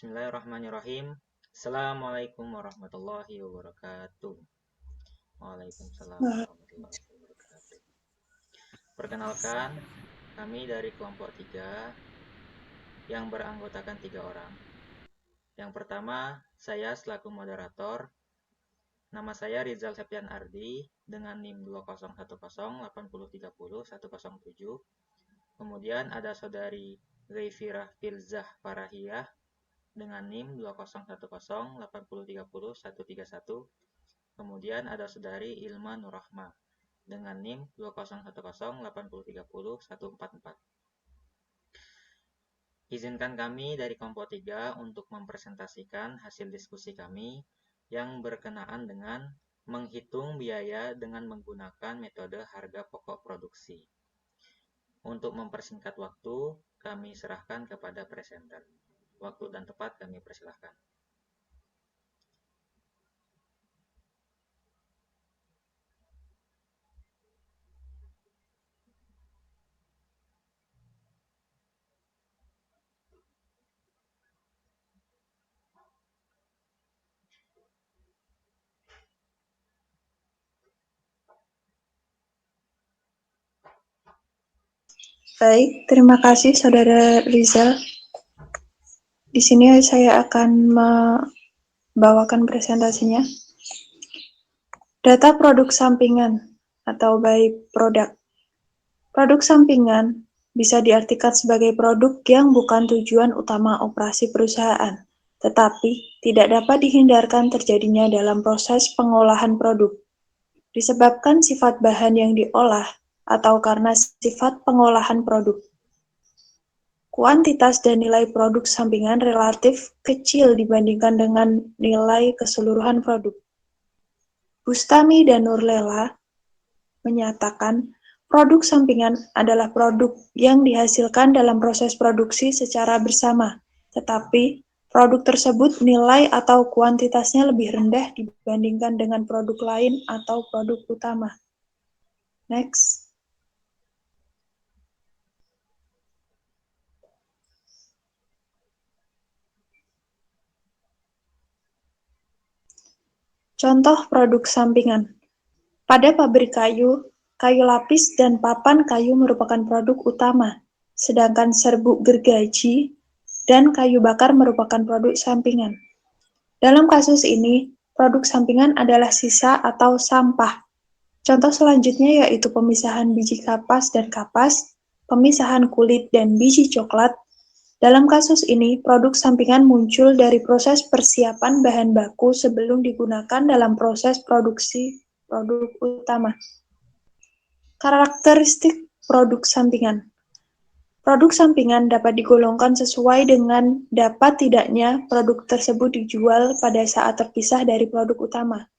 Bismillahirrahmanirrahim. Assalamualaikum warahmatullahi wabarakatuh. Waalaikumsalam warahmatullahi wabarakatuh. Perkenalkan, kami dari kelompok 3 yang beranggotakan 3 orang. Yang pertama, saya selaku moderator. Nama saya Rizal Septian Ardi dengan NIM 201080300107. Kemudian ada saudari Ghaifirah Filzah Farahiyah dengan NIM 201080300131. Kemudian ada saudari Ilma Nurrahma dengan NIM 201080300144. Izinkan kami dari kelompok 3 untuk mempresentasikan hasil diskusi kami yang berkenaan dengan menghitung biaya dengan menggunakan metode harga pokok produksi. Untuk mempersingkat waktu, kami serahkan kepada presenter. Waktu dan tempat kami persilahkan. Baik, terima kasih Saudara Rizal. Di sini saya akan membawakan presentasinya. Data produk sampingan atau byproduct. Produk sampingan bisa diartikan sebagai produk yang bukan tujuan utama operasi perusahaan, tetapi tidak dapat dihindarkan terjadinya dalam proses pengolahan produk, disebabkan sifat bahan yang diolah atau karena sifat pengolahan produk. Kuantitas dan nilai produk sampingan relatif kecil dibandingkan dengan nilai keseluruhan produk. Bustami dan Nurlela menyatakan produk sampingan adalah produk yang dihasilkan dalam proses produksi secara bersama, tetapi produk tersebut nilai atau kuantitasnya lebih rendah dibandingkan dengan produk lain atau produk utama. Next. Contoh produk sampingan. Pada pabrik kayu, kayu lapis dan papan kayu merupakan produk utama, sedangkan serbuk gergaji dan kayu bakar merupakan produk sampingan. Dalam kasus ini, produk sampingan adalah sisa atau sampah. Contoh selanjutnya yaitu pemisahan biji kapas dan kapas, pemisahan kulit dan biji coklat. Dalam kasus ini, produk sampingan muncul dari proses persiapan bahan baku sebelum digunakan dalam proses produksi produk utama. Karakteristik produk sampingan. Produk sampingan dapat digolongkan sesuai dengan dapat tidaknya produk tersebut dijual pada saat terpisah dari produk utama.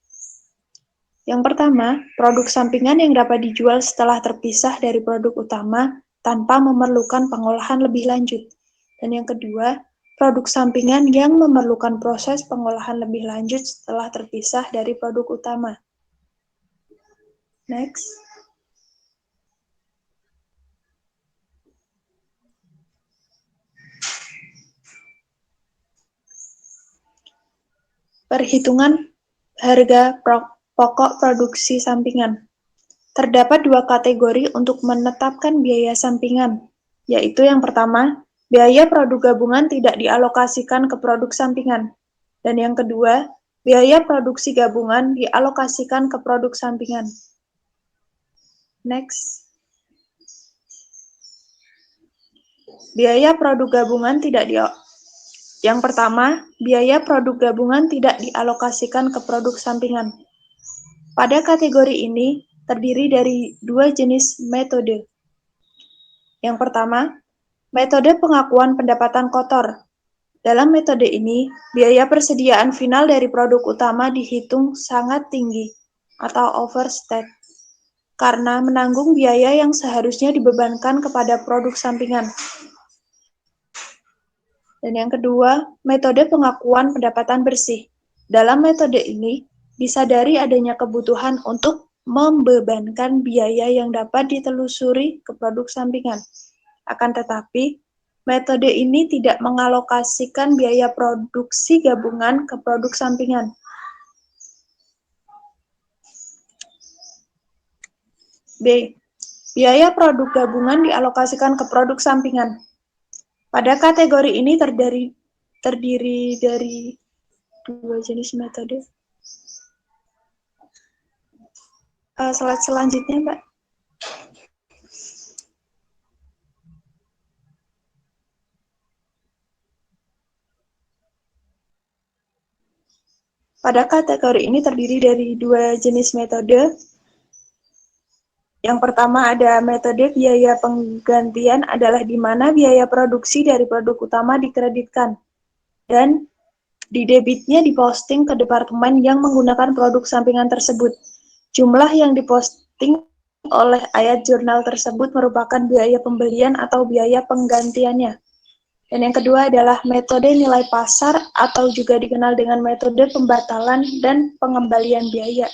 Yang pertama, produk sampingan yang dapat dijual setelah terpisah dari produk utama tanpa memerlukan pengolahan lebih lanjut. Dan yang kedua, produk sampingan yang memerlukan proses pengolahan lebih lanjut setelah terpisah dari produk utama. Next. Perhitungan harga pokok produksi sampingan. Terdapat dua kategori untuk menetapkan biaya sampingan, yaitu yang pertama, biaya produk gabungan tidak dialokasikan ke produk sampingan, dan yang kedua, biaya produksi gabungan dialokasikan ke produk sampingan. Next. Biaya produk gabungan Yang pertama, biaya produk gabungan tidak dialokasikan ke produk sampingan. Pada kategori ini terdiri dari dua jenis metode. Yang pertama, metode pengakuan pendapatan kotor. Dalam metode ini, biaya persediaan final dari produk utama dihitung sangat tinggi atau overstate karena menanggung biaya yang seharusnya dibebankan kepada produk sampingan. Dan yang kedua, metode pengakuan pendapatan bersih. Dalam metode ini, disadari adanya kebutuhan untuk membebankan biaya yang dapat ditelusuri ke produk sampingan. Akan tetapi, Metode ini tidak mengalokasikan biaya produksi gabungan ke produk sampingan. B. Biaya produk gabungan dialokasikan ke produk sampingan. Pada kategori ini terdiri dari dua jenis metode. Slide selanjutnya, Mbak. Pada kategori ini terdiri dari dua jenis metode. Yang pertama ada metode biaya penggantian adalah di mana biaya produksi dari produk utama dikreditkan dan di debitnya diposting ke departemen yang menggunakan produk sampingan tersebut. Jumlah yang diposting oleh ayat jurnal tersebut merupakan biaya pembelian atau biaya penggantiannya. Dan yang kedua adalah metode nilai pasar atau juga dikenal dengan metode pembatalan dan pengembalian biaya.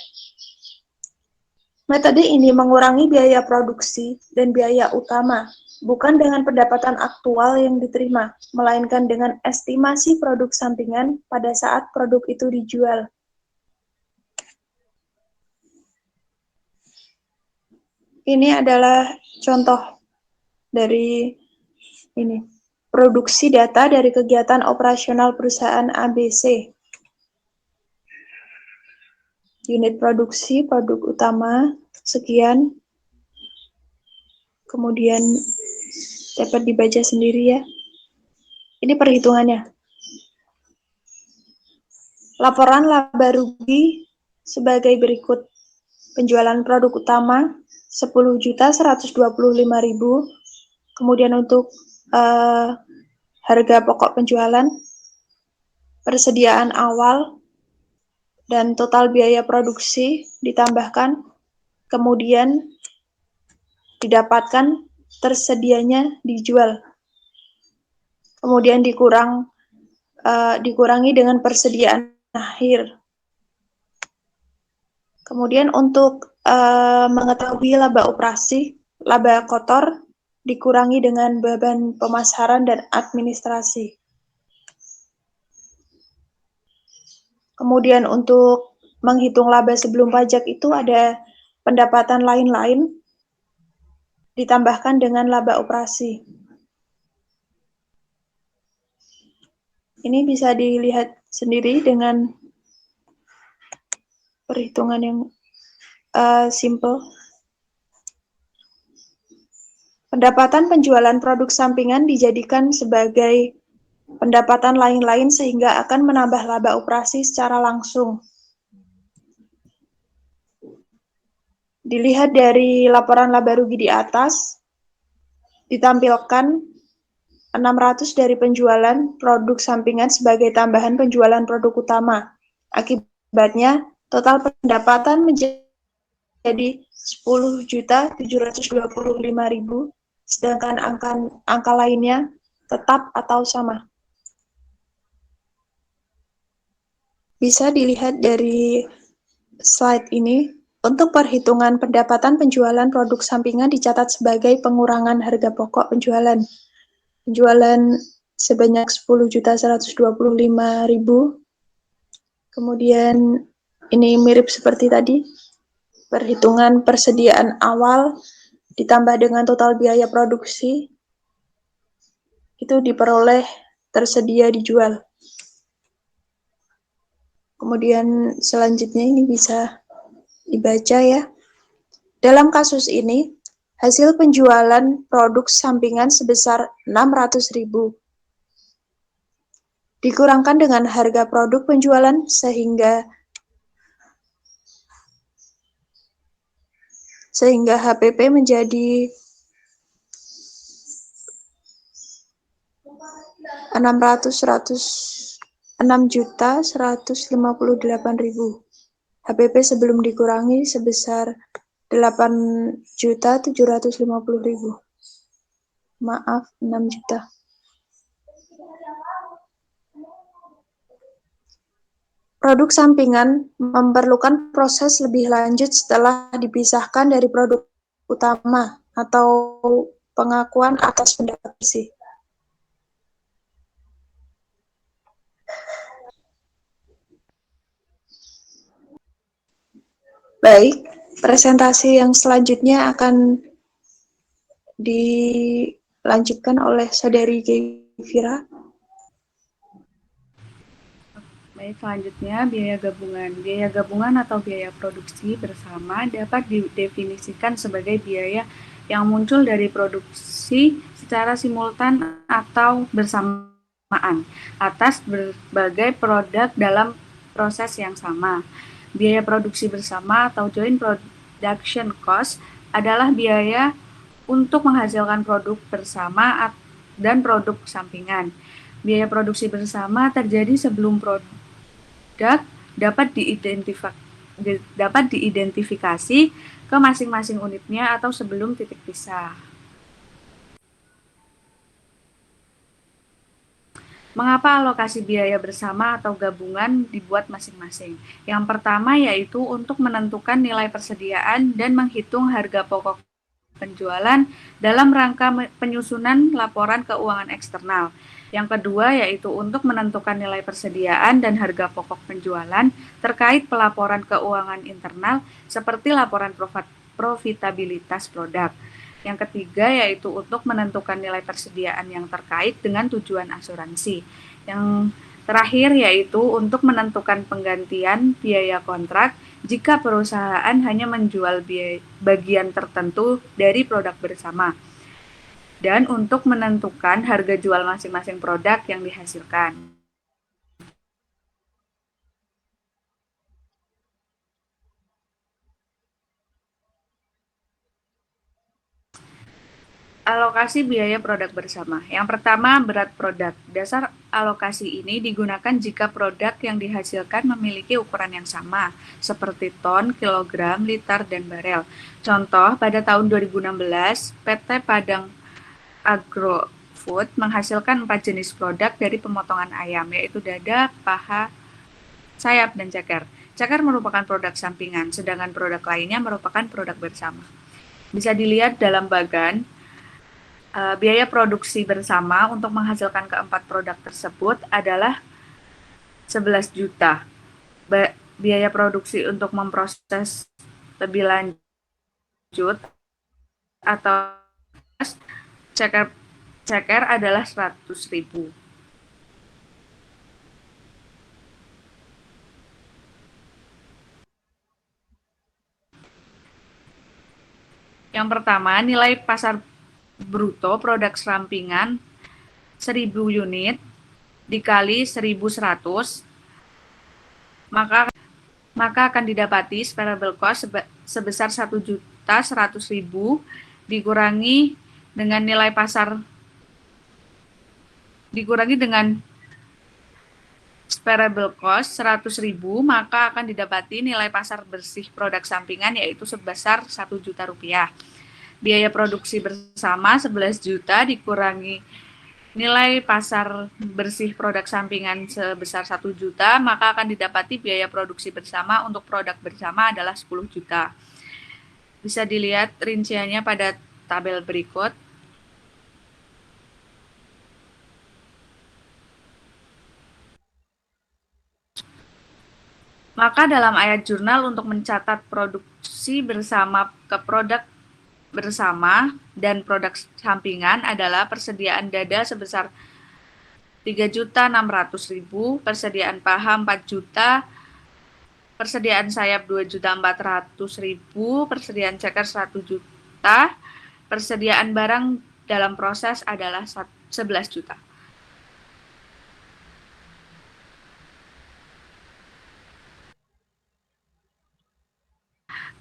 Metode ini mengurangi biaya produksi dan biaya utama, bukan dengan pendapatan aktual yang diterima, melainkan dengan estimasi produk sampingan pada saat produk itu dijual. Ini adalah contoh dari ini. Produksi data dari kegiatan operasional perusahaan ABC. Unit produksi, produk utama, sekian. Kemudian dapat dibaca sendiri ya. Ini perhitungannya. Laporan laba rugi sebagai berikut. Penjualan produk utama 10.125.000. Kemudian untuk harga pokok penjualan, persediaan awal, dan total biaya produksi ditambahkan, kemudian didapatkan tersedianya dijual. Kemudian dikurangi dengan persediaan akhir. Kemudian untuk mengetahui laba operasi, laba kotor dikurangi dengan beban pemasaran dan administrasi. Kemudian untuk menghitung laba sebelum pajak itu ada pendapatan lain-lain ditambahkan dengan laba operasi. Ini bisa dilihat sendiri dengan perhitungan yang simple. Pendapatan penjualan produk sampingan dijadikan sebagai pendapatan lain-lain sehingga akan menambah laba operasi secara langsung. Dilihat dari laporan laba rugi di atas, ditampilkan 600 dari penjualan produk sampingan sebagai tambahan penjualan produk utama. Akibatnya, total pendapatan menjadi 10.725.000, sedangkan angka lainnya tetap atau sama. Bisa dilihat dari slide ini, untuk perhitungan pendapatan penjualan produk sampingan dicatat sebagai pengurangan harga pokok penjualan. Penjualan sebanyak 10.125.000. Kemudian ini mirip seperti tadi, perhitungan persediaan awal ditambah dengan total biaya produksi, itu diperoleh tersedia dijual. Kemudian selanjutnya ini bisa dibaca ya. Dalam kasus ini, hasil penjualan produk sampingan sebesar 600.000 dikurangkan dengan harga produk penjualan sehingga HPP menjadi 6.158.000. HPP sebelum dikurangi sebesar 8.750.000. Maaf, 6 juta. Produk sampingan memerlukan proses lebih lanjut setelah dipisahkan dari produk utama atau pengakuan atas pendapat bersih. Baik, presentasi yang selanjutnya akan dilanjutkan oleh Saudari Gevira. Baik, selanjutnya biaya gabungan. Biaya gabungan atau biaya produksi bersama dapat didefinisikan sebagai biaya yang muncul dari produksi secara simultan atau bersamaan atas berbagai produk dalam proses yang sama. Biaya produksi bersama atau joint production cost adalah biaya untuk menghasilkan produk bersama dan produk sampingan. Biaya produksi bersama terjadi sebelum produk dapat diidentifikasi ke masing-masing unitnya atau sebelum titik pisah. Mengapa alokasi biaya bersama atau gabungan dibuat masing-masing? Yang pertama yaitu untuk menentukan nilai persediaan dan menghitung harga pokok penjualan dalam rangka penyusunan laporan keuangan eksternal. Yang kedua yaitu untuk menentukan nilai persediaan dan harga pokok penjualan terkait pelaporan keuangan internal seperti laporan profitabilitas produk. Yang ketiga yaitu untuk menentukan nilai persediaan yang terkait dengan tujuan asuransi. Yang terakhir yaitu untuk menentukan penggantian biaya kontrak jika perusahaan hanya menjual bagian tertentu dari produk bersama, dan untuk menentukan harga jual masing-masing produk yang dihasilkan. Alokasi biaya produk bersama. Yang pertama, berat produk. Dasar alokasi ini digunakan jika produk yang dihasilkan memiliki ukuran yang sama, seperti ton, kilogram, liter, dan barel. Contoh, pada tahun 2016, PT Padang Agrofood menghasilkan 4 jenis produk dari pemotongan ayam, yaitu dada, paha, sayap, dan ceker. Ceker merupakan produk sampingan, sedangkan produk lainnya merupakan produk bersama. Bisa dilihat dalam bagan, biaya produksi bersama untuk menghasilkan keempat produk tersebut adalah 11 juta. Biaya produksi untuk memproses lebih lanjut atau ceker adalah 100.000. Yang pertama, nilai pasar bruto produk sampingan 1000 unit dikali 1100, maka akan didapati variable cost sebesar 1.100.000 dikurangi dengan nilai pasar dengan variable cost 100.000, maka akan didapati nilai pasar bersih produk sampingan yaitu sebesar 1 juta rupiah. Biaya produksi bersama 11 juta dikurangi nilai pasar bersih produk sampingan sebesar 1 juta, maka akan didapati biaya produksi bersama untuk produk bersama adalah 10 juta. Bisa dilihat rinciannya pada tabel berikut. Maka dalam ayat jurnal untuk mencatat produksi bersama ke produk bersama dan produk sampingan adalah persediaan dada sebesar 3.600.000, persediaan paha 4 juta, persediaan sayap 2.400.000, persediaan ceker 1 juta, persediaan barang dalam proses adalah 11 juta.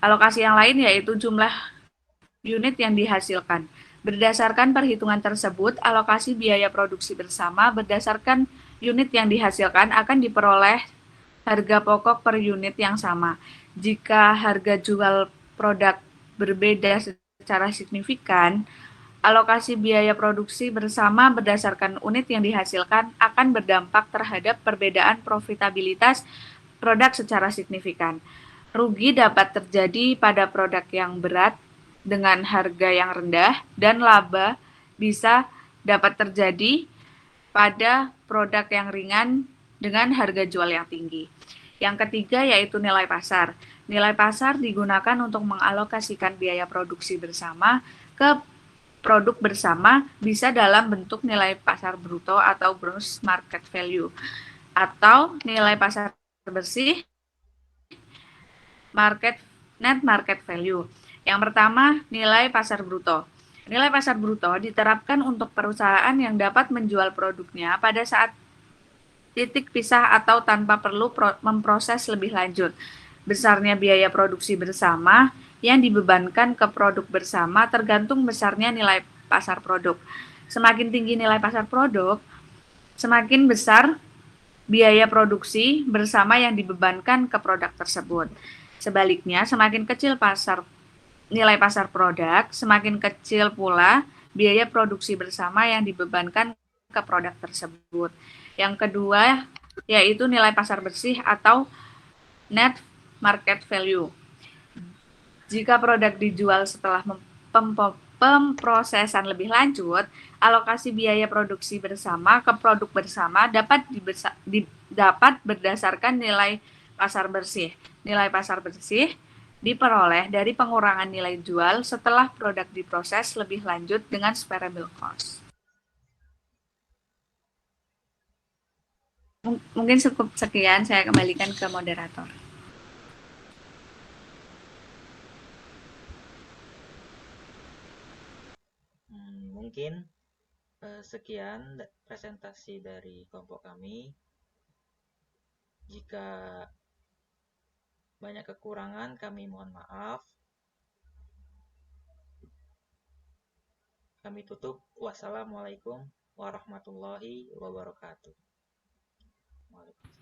Alokasi yang lain yaitu jumlah unit yang dihasilkan. Berdasarkan perhitungan tersebut, alokasi biaya produksi bersama berdasarkan unit yang dihasilkan akan diperoleh harga pokok per unit yang sama. Jika harga jual produk berbeda secara signifikan, alokasi biaya produksi bersama berdasarkan unit yang dihasilkan akan berdampak terhadap perbedaan profitabilitas produk secara signifikan. Rugi dapat terjadi pada produk yang berat dengan harga yang rendah, dan laba bisa dapat terjadi pada produk yang ringan dengan harga jual yang tinggi. Yang ketiga yaitu nilai pasar. Nilai pasar digunakan untuk mengalokasikan biaya produksi bersama ke produk bersama, bisa dalam bentuk nilai pasar bruto atau gross market value, atau nilai pasar bersih net market value. Yang pertama, nilai pasar bruto. Nilai pasar bruto diterapkan untuk perusahaan yang dapat menjual produknya pada saat titik pisah atau tanpa perlu memproses lebih lanjut. Besarnya biaya produksi bersama yang dibebankan ke produk bersama tergantung besarnya nilai pasar produk. Semakin tinggi nilai pasar produk, semakin besar biaya produksi bersama yang dibebankan ke produk tersebut. Sebaliknya, semakin kecil nilai pasar produk, semakin kecil pula biaya produksi bersama yang dibebankan ke produk tersebut. Yang kedua yaitu nilai pasar bersih atau net market value. Jika produk dijual setelah pemprosesan lebih lanjut, alokasi biaya produksi bersama ke produk bersama dapat berdasarkan nilai pasar bersih. Nilai pasar bersih diperoleh dari pengurangan nilai jual setelah produk diproses lebih lanjut dengan variable cost. Mungkin cukup sekian, saya kembalikan ke moderator. Mungkin sekian presentasi dari kelompok kami. Jika banyak kekurangan, kami mohon maaf. Kami tutup. Wassalamualaikum warahmatullahi wabarakatuh.